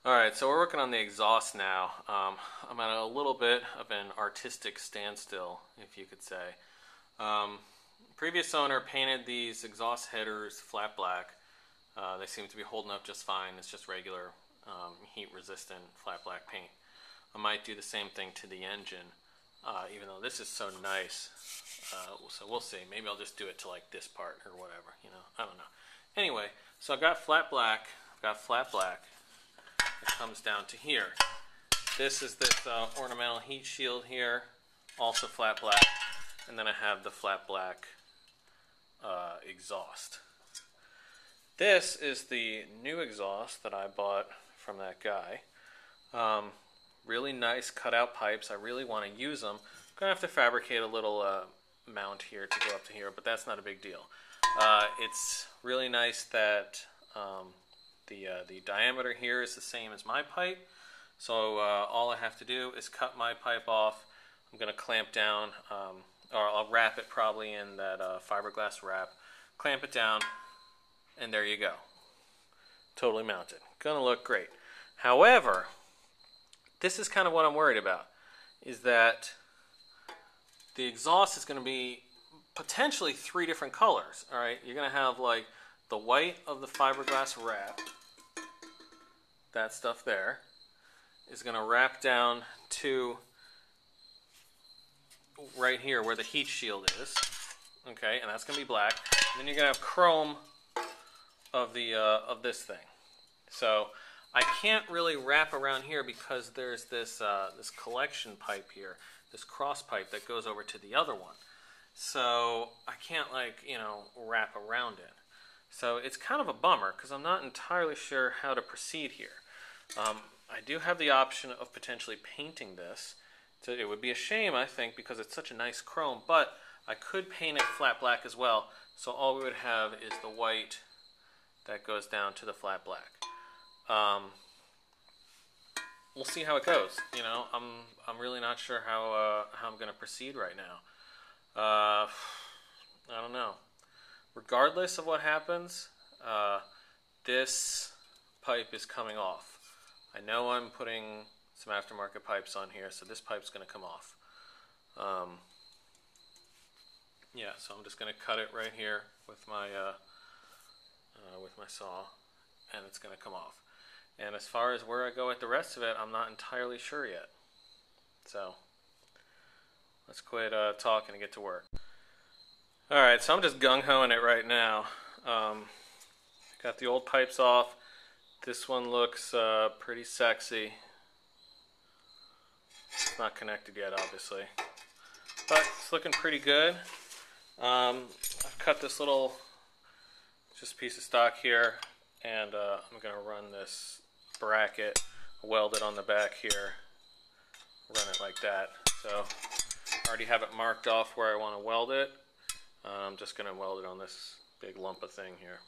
Alright, so we're working on the exhaust now. I'm at a little bit of an artistic standstill, if you could say. Previous owner painted these exhaust headers flat black. They seem to be holding up just fine. It's just regular heat-resistant flat black paint. I might do the same thing to the engine, even though this is so nice. So we'll see. Maybe I'll just do it to like this part or whatever, you know. I don't know. Anyway, so I've got flat black. It comes down to here. This is this ornamental heat shield here, also flat black, and then I have the flat black exhaust. This is the new exhaust that I bought from that guy. Really nice cutout pipes. I really want to use them. I'm going to have to fabricate a little mount here to go up to here, but that's not a big deal. It's really nice that the diameter here is the same as my pipe, so all I have to do is cut my pipe off. I'm going to clamp down, or I'll wrap it probably in that fiberglass wrap, clamp it down, and there you go. Totally mounted. Gonna look great. However, this is kind of what I'm worried about, is that the exhaust is going to be potentially 3 different colors. All right, you're going to have like the white of the fiberglass wrap. That stuff there is going to wrap down to right here where the heat shield is. Okay, and that's going to be black. And then you're going to have chrome of the of this thing. So I can't really wrap around here because there's this this collection pipe here, this cross pipe that goes over to the other one. So I can't, like, you know, wrap around it. So it's kind of a bummer because I'm not entirely sure how to proceed here. I do have the option of potentially painting this. So it would be a shame, I think, because it's such a nice chrome, but I could paint it flat black as well. So all we would have is the white that goes down to the flat black. We'll see how it goes. You know, I'm really not sure how I'm going to proceed right now. I don't know. Regardless of what happens, this pipe is coming off. I know I'm putting some aftermarket pipes on here, so this pipe's going to come off. Yeah, so I'm just going to cut it right here with my saw, and it's going to come off. And as far as where I go with the rest of it, I'm not entirely sure yet. So let's quit talking and get to work. Alright, so I'm just gung-hoing it right now. Got the old pipes off. This one looks pretty sexy. It's not connected yet, obviously. But it's looking pretty good. I've cut this little just piece of stock here, and I'm going to run this bracket, weld it on the back here, run it like that. So I already have it marked off where I want to weld it. I'm just going to weld it on this big lump of thing here.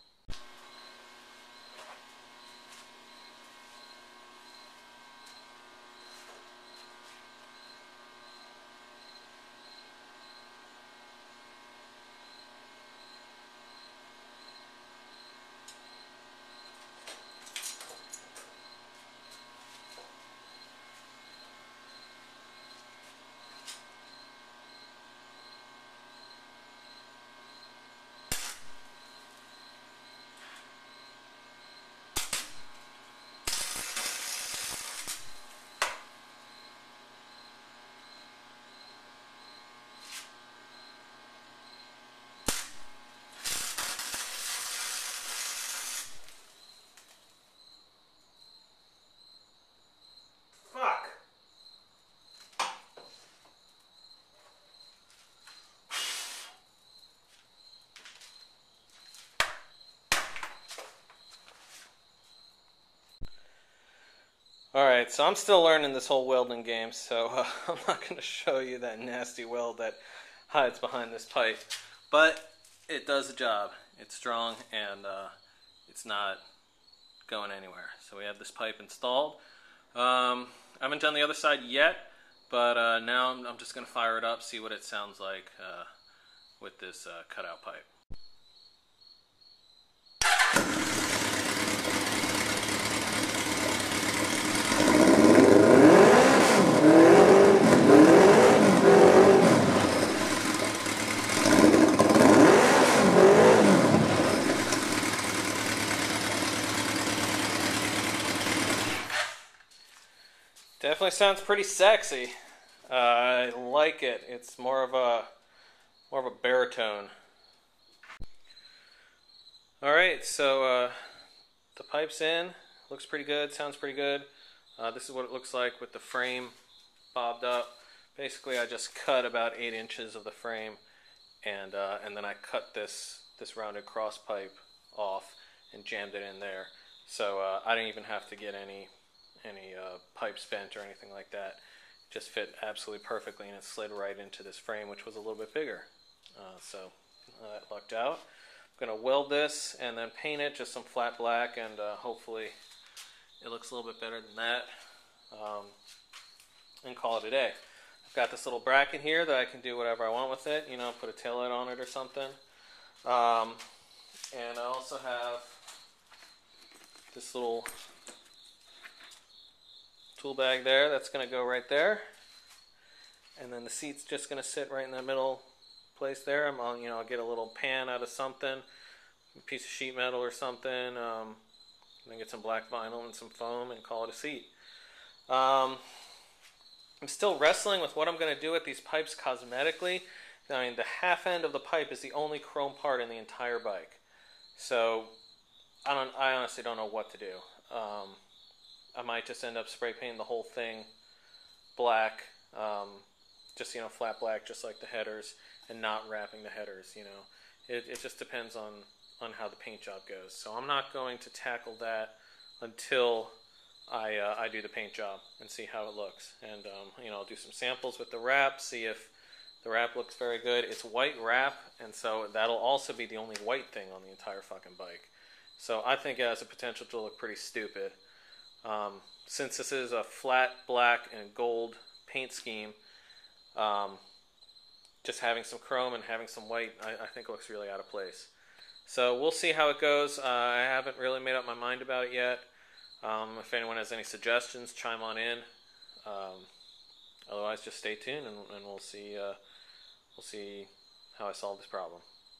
Alright, so I'm still learning this whole welding game, so I'm not going to show you that nasty weld that hides behind this pipe. But it does the job. It's strong, and it's not going anywhere. So we have this pipe installed. I haven't done the other side yet, but now I'm just going to fire it up, see what it sounds like with this cutout pipe. Definitely sounds pretty sexy. I like it. It's more of a baritone. All right, so the pipe's in. Looks pretty good. Sounds pretty good. This is what it looks like with the frame bobbed up. Basically, I just cut about 8 inches of the frame, and then I cut this rounded cross pipe off and jammed it in there. So I didn't even have to get any pipes bent or anything like that. It just fit absolutely perfectly, and it slid right into this frame, which was a little bit bigger. So that lucked out. I'm going to weld this and then paint it just some flat black, and hopefully it looks a little bit better than that, and call it a day. I've got this little bracket here that I can do whatever I want with it, you know, put a taillight on it or something. And I also have this little tool bag there that's going to go right there, and then the seat's just going to sit right in the middle place there. I'll get a little pan out of something, a piece of sheet metal or something, and then get some black vinyl and some foam and call it a seat. I'm still wrestling with what I'm going to do with these pipes cosmetically. I mean, the half end of the pipe is the only chrome part in the entire bike, so I honestly don't know what to do. I might just end up spray painting the whole thing black, just flat black, just like the headers, and not wrapping the headers. It just depends on how the paint job goes. So I'm not going to tackle that until I do the paint job and see how it looks. And I'll do some samples with the wrap, see if the wrap looks very good. It's white wrap, and so that'll also be the only white thing on the entire fucking bike. So I think it has the potential to look pretty stupid. Since this is a flat black and gold paint scheme, just having some chrome and having some white, I think looks really out of place. So we'll see how it goes. I haven't really made up my mind about it yet. If anyone has any suggestions, chime on in. Otherwise, just stay tuned, and we'll see how I solve this problem.